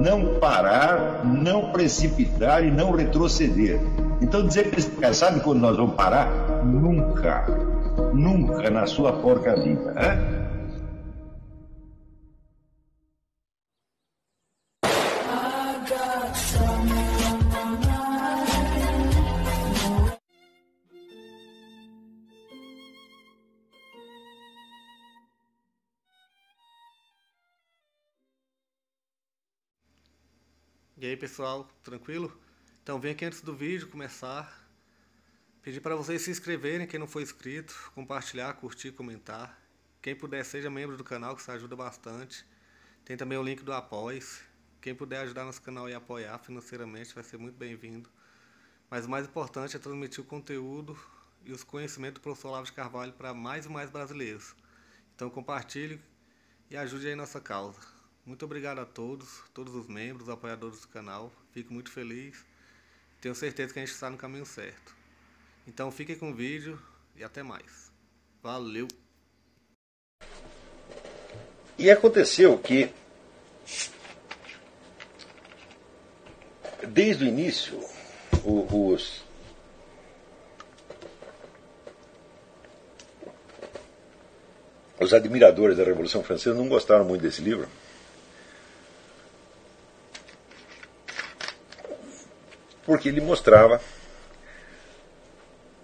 não parar, não precipitar e não retroceder. Então dizer que eles sabe quando nós vamos parar? Nunca. Nunca na sua porca vida. Né? E aí pessoal, tranquilo? Então vem aqui antes do vídeo começar, pedir para vocês se inscreverem, quem não for inscrito, compartilhar, curtir, comentar. Quem puder seja membro do canal, que isso ajuda bastante. Tem também o link do Apoia-se. Quem puder ajudar nosso canal e apoiar financeiramente vai ser muito bem-vindo. Mas o mais importante é transmitir o conteúdo e os conhecimentos do professor Olavo de Carvalho para mais e mais brasileiros. Então compartilhe e ajude aí nossa causa. Muito obrigado a todos os membros, apoiadores do canal. Fico muito feliz. Tenho certeza que a gente está no caminho certo. Então fiquem com o vídeo e até mais. Valeu! E aconteceu que, desde o início, os admiradores da Revolução Francesa não gostaram muito desse livro. Porque ele mostrava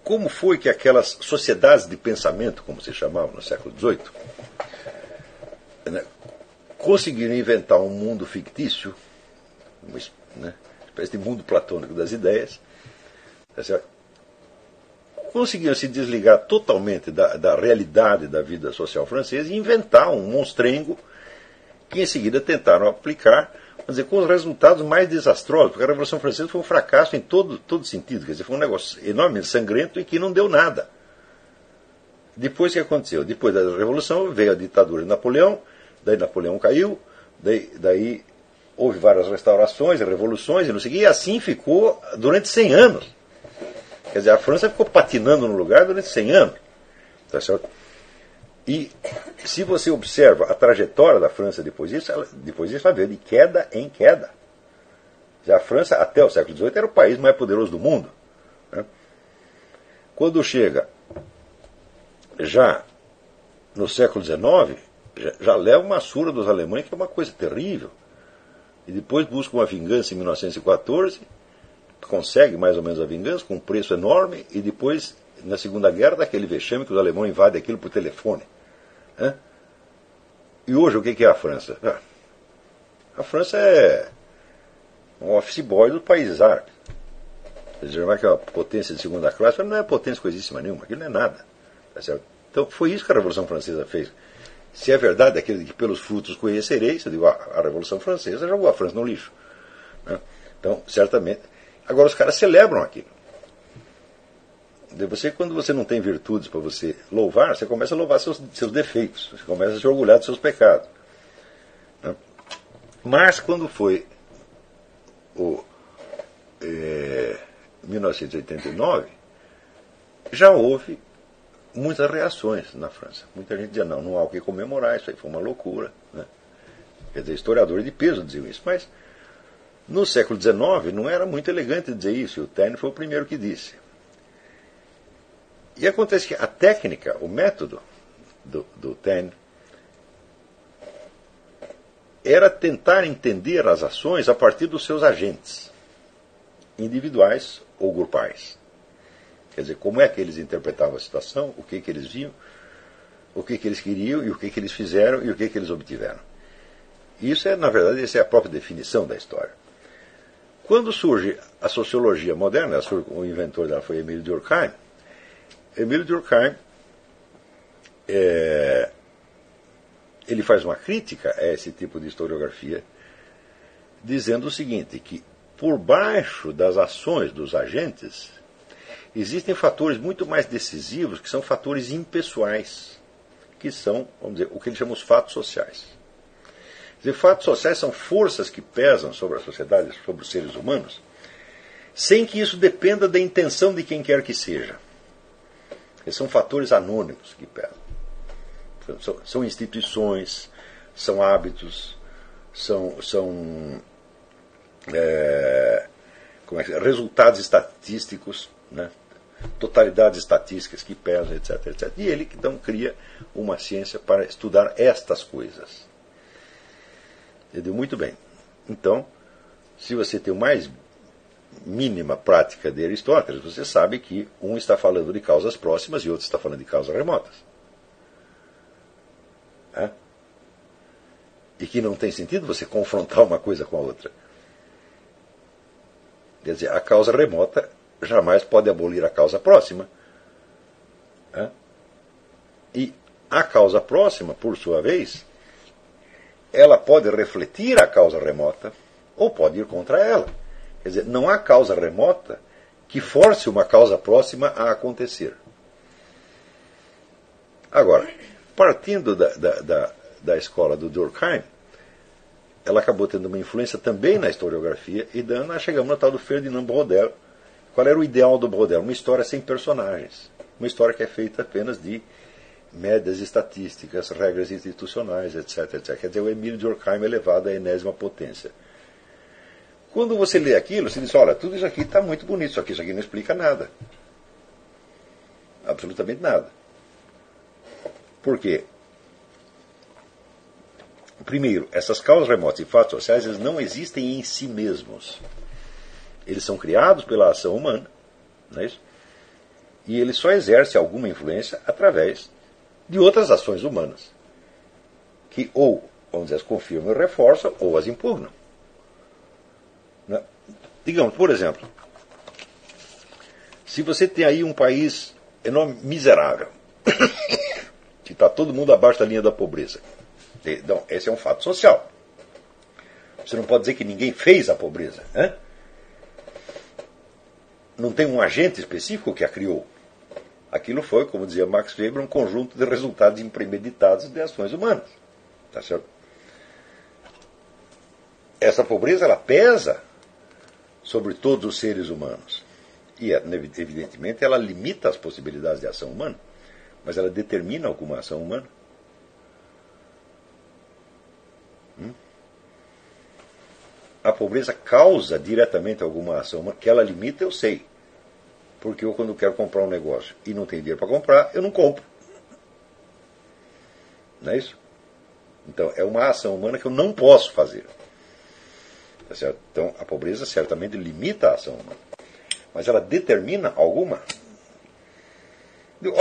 como foi que aquelas sociedades de pensamento, como se chamavam no século XVIII, né, conseguiram inventar um mundo fictício, uma espécie de mundo platônico das ideias, tá certo? Conseguiram se desligar totalmente da realidade da vida social francesa e inventar um monstrengo que em seguida tentaram aplicar, vamos dizer, com os resultados mais desastrosos, porque a Revolução Francesa foi um fracasso em todo sentido, quer dizer, foi um negócio enormemente sangrento e que não deu nada. Depois o que aconteceu? Depois da Revolução veio a ditadura de Napoleão, daí Napoleão caiu, daí houve várias restaurações, revoluções e não sei o que, e assim ficou durante 100 anos. Quer dizer, a França ficou patinando no lugar durante 100 anos. Tá certo? E se você observa a trajetória da França depois disso, ela veio de queda em queda. A França, até o século XVIII, era o país mais poderoso do mundo. Né? Quando chega já no século XIX, já leva uma surra dos alemães, que é uma coisa terrível. E depois busca uma vingança em 1914, consegue mais ou menos a vingança, com um preço enorme, e depois, na Segunda Guerra, dá aquele vexame que os alemães invadem aquilo por telefone. Né? E hoje, o que é a França? A França é um office boy do país árabe. Quer dizer, que é uma potência de segunda classe, mas não é potência coisíssima nenhuma, aquilo não é nada. Tá certo? Então, foi isso que a Revolução Francesa fez. Se é verdade aquilo de que pelos frutos conhecereis, eu digo, a Revolução Francesa jogou a França no lixo. Né? Então, certamente. Agora, os caras celebram aquilo. Quando você não tem virtudes para você louvar, você começa a louvar seus defeitos, você começa a se orgulhar dos seus pecados. Né? Mas, quando foi 1989, já houve muitas reações na França. Muita gente dizia, não há o que comemorar, isso aí foi uma loucura. Né? Quer dizer, historiadores de peso diziam isso, mas no século XIX não era muito elegante dizer isso, e o Taine foi o primeiro que disse. E acontece que a técnica, o método do Taine era tentar entender as ações a partir dos seus agentes, individuais ou grupais. Quer dizer, como é que eles interpretavam a situação, o que eles viam, o que eles queriam, e o que eles fizeram, e o que eles obtiveram. Isso é, na verdade, essa é a própria definição da história. Quando surge a sociologia moderna, o inventor dela foi Emile Durkheim. Emile Durkheim ele faz uma crítica a esse tipo de historiografia, dizendo o seguinte, que por baixo das ações dos agentes existem fatores muito mais decisivos, que são fatores impessoais, que são, vamos dizer, o que ele chama os fatos sociais. Quer dizer, fatos sociais são forças que pesam sobre a sociedade, sobre os seres humanos, sem que isso dependa da intenção de quem quer que seja. Eles são fatores anônimos que pesam. São instituições, são hábitos, são resultados estatísticos, né? Totalidades estatísticas que pesam, etc, etc. E ele então cria uma ciência para estudar estas coisas. Entendeu? Muito bem. Então, se você tem o mais mínima prática de Aristóteles, você sabe que um está falando de causas próximas e outro está falando de causas remotas. E que não tem sentido você confrontar uma coisa com a outra. Quer dizer, a causa remota jamais pode abolir a causa próxima. E a causa próxima, por sua vez, ela pode refletir a causa remota ou pode ir contra ela. Quer dizer, não há causa remota que force uma causa próxima a acontecer. Agora, partindo da escola do Durkheim, ela acabou tendo uma influência também na historiografia, e nós chegamos no tal do Ferdinand Braudel. Qual era o ideal do Braudel? Uma história sem personagens. Uma história que é feita apenas de médias estatísticas, regras institucionais, etc, etc. Quer dizer, o Emile Durkheim elevado à enésima potência. Quando você lê aquilo, você diz, olha, tudo isso aqui está muito bonito, só que isso aqui não explica nada. Absolutamente nada. Por quê? Primeiro, essas causas remotas e fatos sociais, eles não existem em si mesmos. Eles são criados pela ação humana, não é isso? E eles só exercem alguma influência através de outras ações humanas, que ou, vamos dizer, as confirmam e reforçam, ou as impugnam. Né? Digamos, por exemplo, se você tem aí um país enorme, miserável, que está todo mundo abaixo da linha da pobreza, então, esse é um fato social. Você não pode dizer que ninguém fez a pobreza. Né? Não tem um agente específico que a criou. Aquilo foi, como dizia Max Weber, um conjunto de resultados impremeditados de ações humanas. Tá certo? Essa pobreza, ela pesa sobre todos os seres humanos. E, evidentemente, ela limita as possibilidades de ação humana, mas ela determina alguma ação humana. A pobreza causa diretamente alguma ação, mas que ela limita, eu sei. Porque eu, quando quero comprar um negócio e não tenho dinheiro para comprar, eu não compro. Não é isso? Então, é uma ação humana que eu não posso fazer. Tá certo? Então, a pobreza certamente limita a ação humana. Mas ela determina alguma.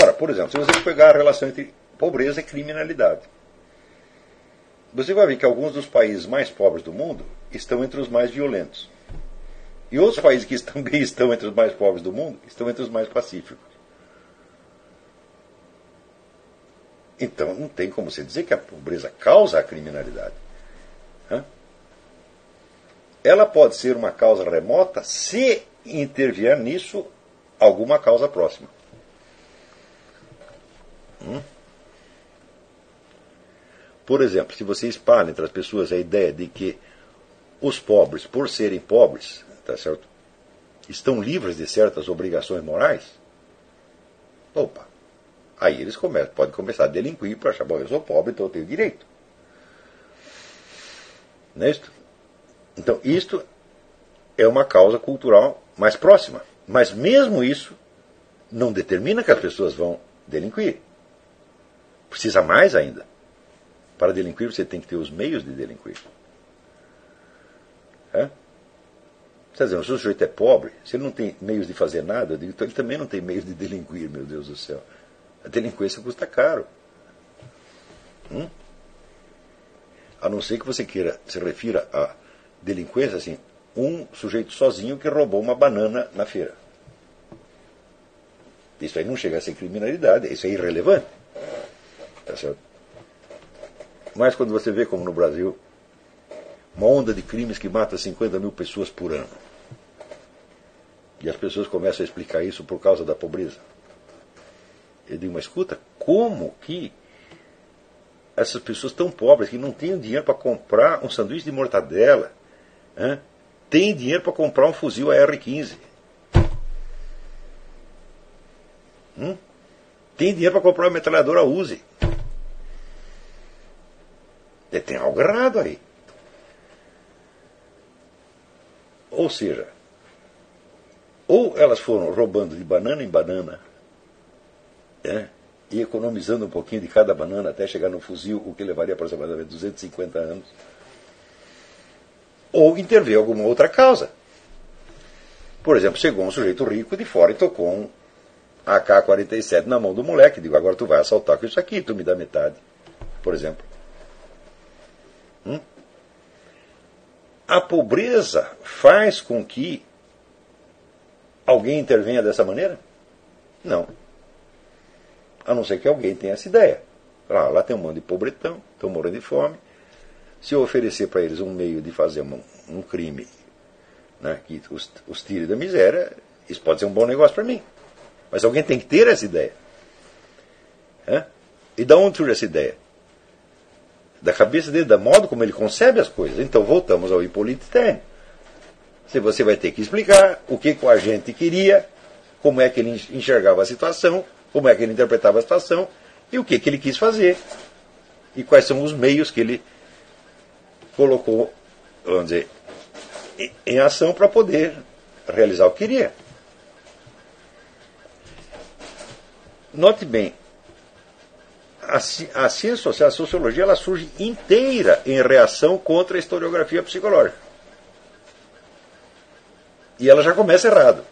Ora, por exemplo, se você pegar a relação entre pobreza e criminalidade, você vai ver que alguns dos países mais pobres do mundo estão entre os mais violentos. E outros países que também estão entre os mais pobres do mundo estão entre os mais pacíficos. Então não tem como você dizer que a pobreza causa a criminalidade. Ela pode ser uma causa remota se intervier nisso alguma causa próxima. Por exemplo, se você espalha entre as pessoas a ideia de que os pobres, por serem pobres, tá certo, estão livres de certas obrigações morais, opa, aí eles podem começar a delinquir para achar, bom, eu sou pobre, então eu tenho direito. Não é isto? Então, isto é uma causa cultural mais próxima. Mas mesmo isso não determina que as pessoas vão delinquir. Precisa mais ainda. Para delinquir, você tem que ter os meios de delinquir. Quer dizer, se o sujeito é pobre, se ele não tem meios de fazer nada, eu digo, então ele também não tem meios de delinquir, meu Deus do céu. A delinquência custa caro. A não ser que você queira, se refira a delinquência, assim, um sujeito sozinho que roubou uma banana na feira. Isso aí não chega a ser criminalidade, isso é irrelevante. Tá certo? Mas quando você vê como no Brasil, uma onda de crimes que mata 50 mil pessoas por ano, e as pessoas começam a explicar isso por causa da pobreza, eu digo, mas escuta, como que essas pessoas tão pobres que não têm dinheiro para comprar um sanduíche de mortadela, têm dinheiro para comprar um fuzil AR-15? Tem dinheiro para comprar uma metralhadora Uzi? Tem algo errado aí. Ou seja, ou elas foram roubando de banana em banana, e economizando um pouquinho de cada banana até chegar no fuzil, o que levaria aproximadamente 250 anos, ou interveio alguma outra causa. Por exemplo, chegou um sujeito rico de fora e tocou um AK-47 na mão do moleque, digo, agora tu vai assaltar com isso aqui, tu me dá metade, por exemplo. A pobreza faz com que alguém intervenha dessa maneira? Não. A não ser que alguém tenha essa ideia. Lá tem um monte de pobretão, estão morrendo de fome. Se eu oferecer para eles um meio de fazer um crime, né, que os tire da miséria, isso pode ser um bom negócio para mim. Mas alguém tem que ter essa ideia. E de onde surge essa ideia? Da cabeça dele, do modo como ele concebe as coisas. Então voltamos ao Hippolyte Taine. Você vai ter que explicar o que o agente queria, como é que ele enxergava a situação, como é que ele interpretava a situação e o que ele quis fazer. E quais são os meios que ele colocou, vamos dizer, em ação para poder realizar o que queria. Note bem, a ciência social, a sociologia, ela surge inteira em reação contra a historiografia psicológica. E ela já começa errado.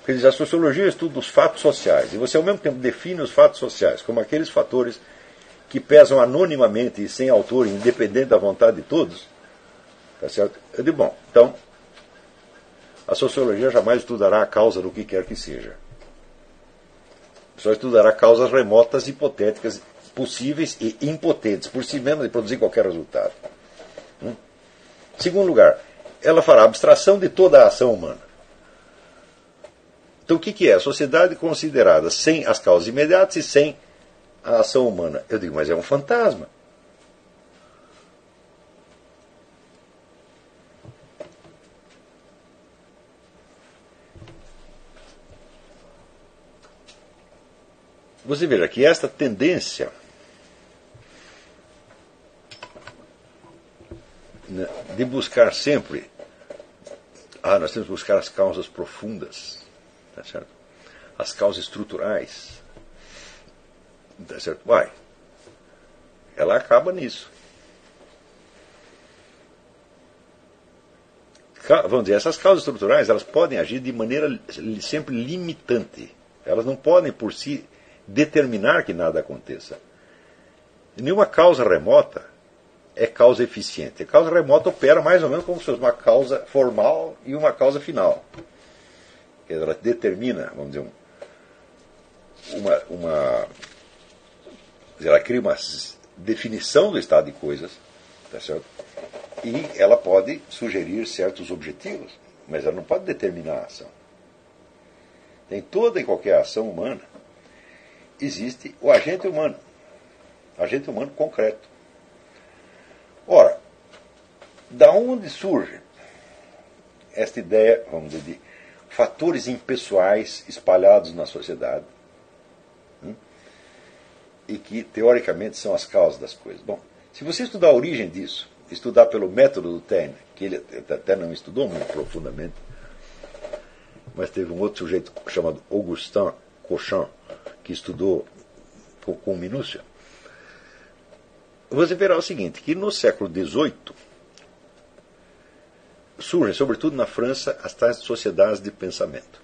Quer dizer, a sociologia estuda os fatos sociais, e você ao mesmo tempo define os fatos sociais como aqueles fatores que pesam anonimamente e sem autor, independente da vontade de todos. Tá certo? Eu digo, bom, então, a sociologia jamais estudará a causa do que quer que seja. Só estudará causas remotas, hipotéticas, possíveis e impotentes, por si mesma, de produzir qualquer resultado. Segundo lugar, ela fará abstração de toda a ação humana. Então, o que é? A sociedade considerada sem as causas imediatas e sem a ação humana. Eu digo, mas é um fantasma. Você veja que esta tendência de buscar sempre, nós temos que buscar as causas profundas, tá certo? As causas estruturais, tá certo? Ela acaba nisso. Vamos dizer, essas causas estruturais, elas podem agir de maneira sempre limitante. Elas não podem por si determinar que nada aconteça. Nenhuma causa remota é causa eficiente. A causa remota opera mais ou menos como se fosse uma causa formal e uma causa final. Quer dizer, ela determina, vamos dizer, ela cria uma definição do estado de coisas, tá certo? E ela pode sugerir certos objetivos, mas ela não pode determinar a ação. Em toda e qualquer ação humana existe o agente humano concreto. Ora, da onde surge esta ideia, vamos dizer, de fatores impessoais espalhados na sociedade, e que teoricamente são as causas das coisas? Bom, se você estudar a origem disso, estudar pelo método do Taine, que ele até não estudou muito profundamente, mas teve um outro sujeito chamado Augustin Cauchin, que estudou com minúcia, você verá o seguinte, que no século XVIII surgem, sobretudo na França, as tais sociedades de pensamento.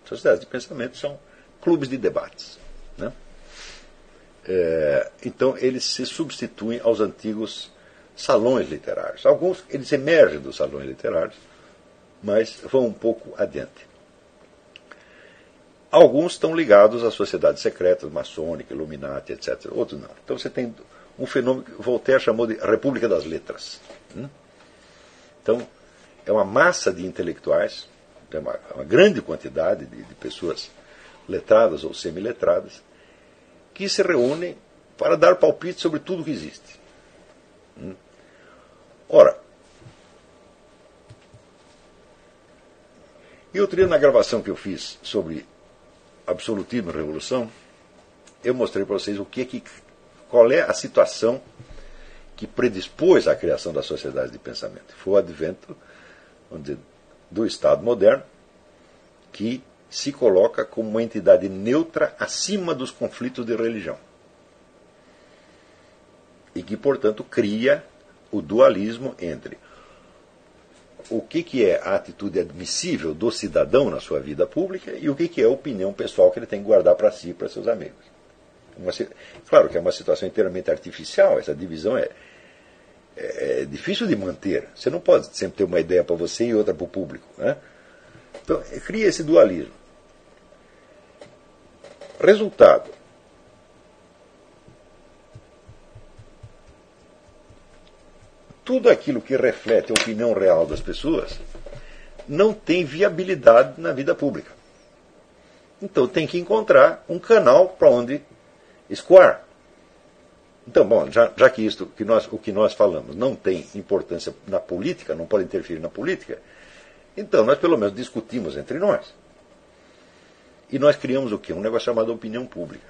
Sociedades de pensamento são clubes de debates, né? Então eles se substituem aos antigos salões literários. Alguns eles emergem dos salões literários, mas vão um pouco adiante. Alguns estão ligados às sociedades secretas, maçônica, Illuminati, etc. Outros não. Então você tem um fenômeno que Voltaire chamou de República das Letras. Então, é uma massa de intelectuais, uma grande quantidade de pessoas letradas ou semiletradas, que se reúnem para dar palpite sobre tudo que existe. Ora, e outro dia, na gravação que eu fiz sobre absolutismo e revolução, eu mostrei para vocês qual é a situação que predispôs à criação da sociedade de pensamento. Foi o advento, vamos dizer, do Estado moderno, que se coloca como uma entidade neutra acima dos conflitos de religião. E que, portanto, cria o dualismo entre o que é a atitude admissível do cidadão na sua vida pública e o que é a opinião pessoal que ele tem que guardar para si e para seus amigos. Claro que é uma situação inteiramente artificial, essa divisão é difícil de manter. Você não pode sempre ter uma ideia para você e outra para o público. Né? Então, cria esse dualismo. Resultado. Tudo aquilo que reflete a opinião real das pessoas não tem viabilidade na vida pública. Então tem que encontrar um canal para onde escoar. Então, bom, já que o que nós falamos não tem importância na política, não pode interferir na política, então nós pelo menos discutimos entre nós. E nós criamos o quê? Um negócio chamado opinião pública.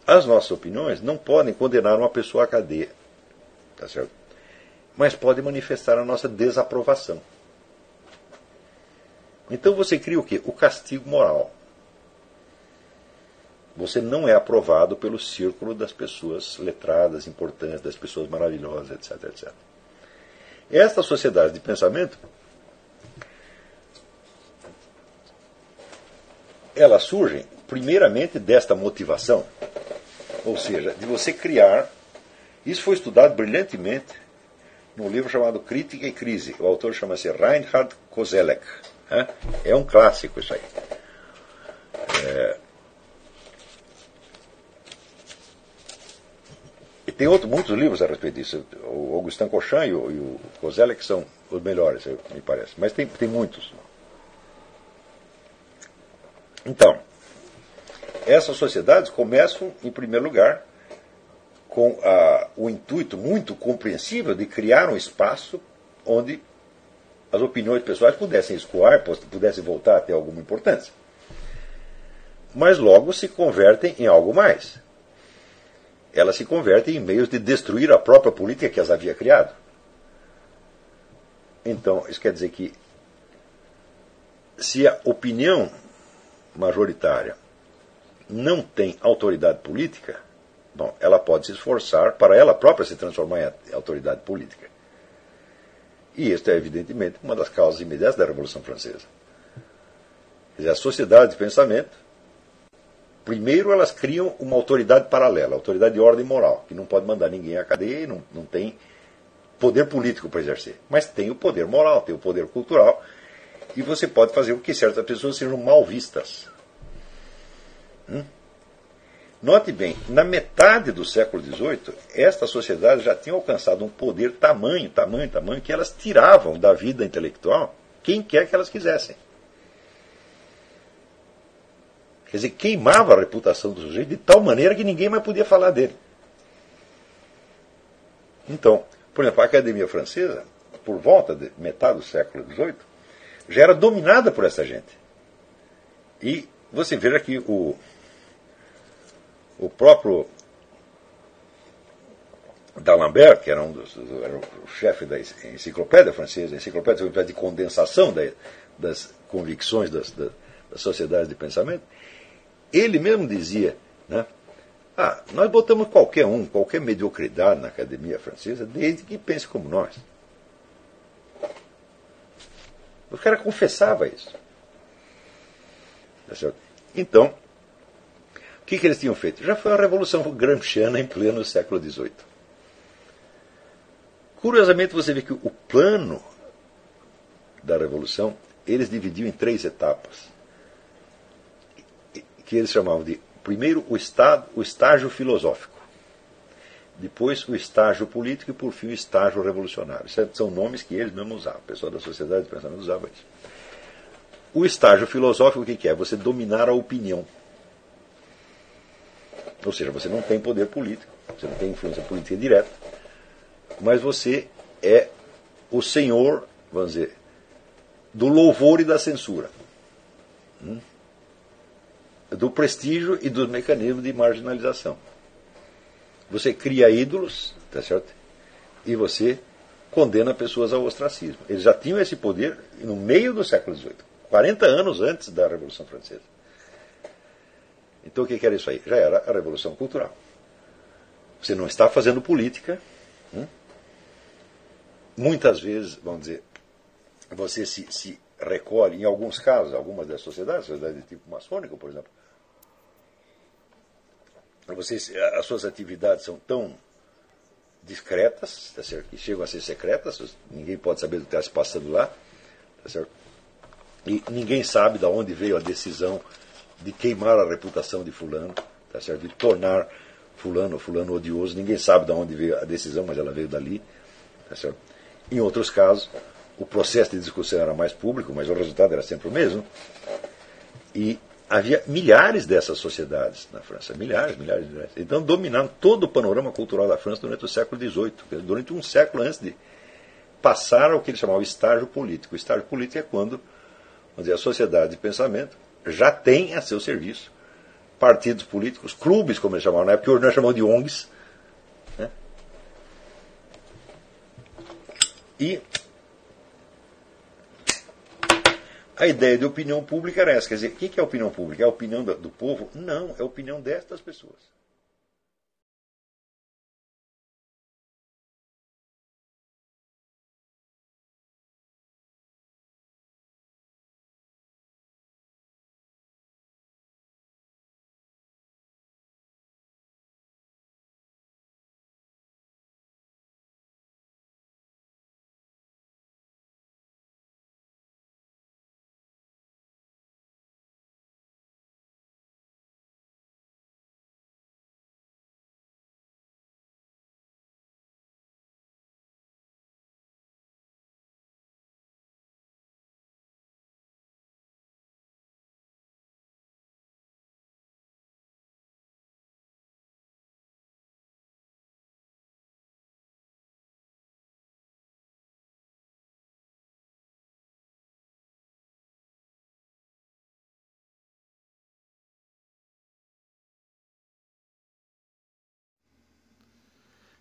As nossas opiniões não podem condenar uma pessoa à cadeia, tá certo? Mas podem manifestar a nossa desaprovação. Então você cria o quê? O castigo moral. Você não é aprovado pelo círculo das pessoas letradas, importantes, das pessoas maravilhosas, etc, etc. Esta sociedade de pensamento, ela surge primeiramente desta motivação, ou seja, de você criar. Isso foi estudado brilhantemente num livro chamado Crítica e Crise. O autor chama-se Reinhard Koselleck. É um clássico isso aí. E tem muitos livros a respeito disso. O Augustin Cochin e o Koselleck são os melhores, me parece. Mas tem muitos. Então, essas sociedades começam, em primeiro lugar, com o intuito muito compreensível de criar um espaço onde as opiniões pessoais pudessem escoar, pudessem voltar a ter alguma importância. Mas logo se convertem em algo mais. Elas se convertem em meios de destruir a própria política que as havia criado. Então, isso quer dizer que se a opinião majoritária não tem autoridade política, bom, ela pode se esforçar para ela própria se transformar em autoridade política. E esta é, evidentemente, uma das causas imediatas da Revolução Francesa. Quer dizer, a sociedade de pensamento, primeiro elas criam uma autoridade paralela, autoridade de ordem moral, que não pode mandar ninguém à cadeia e não tem poder político para exercer. Mas tem o poder moral, tem o poder cultural, e você pode fazer com que certas pessoas sejam mal vistas. Note bem, na metade do século XVIII, esta sociedade já tinha alcançado um poder tamanho, que elas tiravam da vida intelectual quem quer que elas quisessem. Quer dizer, queimava a reputação do sujeito de tal maneira que ninguém mais podia falar dele. Então, por exemplo, a Academia Francesa, por volta de metade do século XVIII, já era dominada por essa gente. E você veja que o próprio D'Alembert, que era era o chefe da enciclopédia francesa, a enciclopédia foi uma espécie de condensação das convicções das sociedades de pensamento, ele mesmo dizia, né, nós botamos qualquer mediocridade na academia francesa, desde que pense como nós. O cara confessava isso. Tá certo? Então, o que eles tinham feito? Já foi uma revolução gramsciana em pleno século XVIII. Curiosamente, você vê que o plano da revolução, eles dividiam em 3 etapas, que eles chamavam de, primeiro, o estágio filosófico, depois o estágio político e, por fim, o estágio revolucionário. São nomes que eles mesmos usavam, o pessoal da sociedade de pensamento usava isso. O estágio filosófico, o que é? Você dominar a opinião. Ou seja, você não tem poder político, você não tem influência política direta, mas você é o senhor, vamos dizer, do louvor e da censura, do prestígio e dos mecanismos de marginalização. Você cria ídolos, tá certo? E você condena pessoas ao ostracismo. Eles já tinham esse poder no meio do século XVIII, 40 anos antes da Revolução Francesa. Então o que era isso aí? Já era a Revolução Cultural. Você não está fazendo política. Muitas vezes, vamos dizer, você se recolhe, em alguns casos, algumas das sociedades de tipo maçônico, por exemplo, as suas atividades são tão discretas, tá certo? Que chegam a ser secretas, ninguém pode saber do que está se passando lá, tá certo? E ninguém sabe de onde veio a decisão de queimar a reputação de fulano, tá certo? De tornar fulano odioso, ninguém sabe de onde veio a decisão, mas ela veio dali, tá certo? Em outros casos, o processo de discussão era mais público, mas o resultado era sempre o mesmo. E havia milhares dessas sociedades na França, milhares. Então dominaram todo o panorama cultural da França durante o século XVIII, durante um século antes de passar ao que eles chamavam de estágio político. O estágio político é quando, vamos dizer, a sociedade de pensamento já tem a seu serviço partidos políticos, clubes, como eles chamavam na época, que hoje nós chamamos de ONGs, né? E a ideia de opinião pública era essa. Quer dizer, o que é a opinião pública? É a opinião do povo? Não, é a opinião destas pessoas.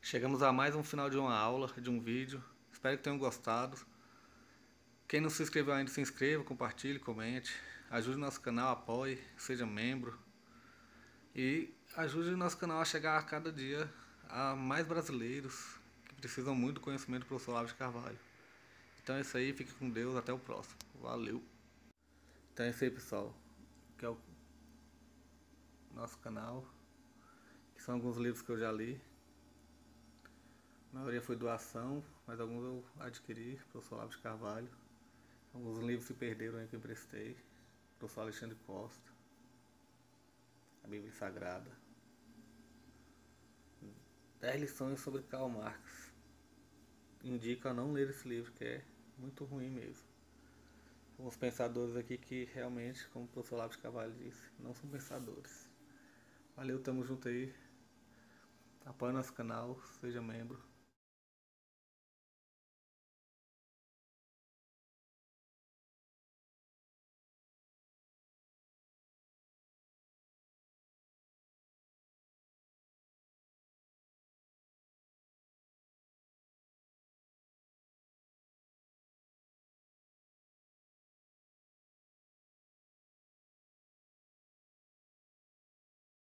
Chegamos a mais um final de uma aula, de um vídeo. Espero que tenham gostado. Quem não se inscreveu ainda, se inscreva, compartilhe, comente. Ajude o nosso canal, apoie, seja membro. E ajude o nosso canal a chegar a cada dia a mais brasileiros que precisam muito do conhecimento do professor Olavo de Carvalho. Então é isso aí, fique com Deus, até o próximo. Valeu! Então é isso aí, pessoal. Que é o nosso canal. Que são alguns livros que eu já li. A maioria foi doação, mas alguns eu adquiri, professor Olavo de Carvalho. Alguns livros se perderam aí que eu emprestei. Professor Alexandre Costa. A Bíblia Sagrada. 10 lições sobre Karl Marx. Indico a não ler esse livro, que é muito ruim mesmo. Alguns pensadores aqui que realmente, como o professor Olavo de Carvalho disse, não são pensadores. Valeu, tamo junto aí. Apoie nosso canal, seja membro.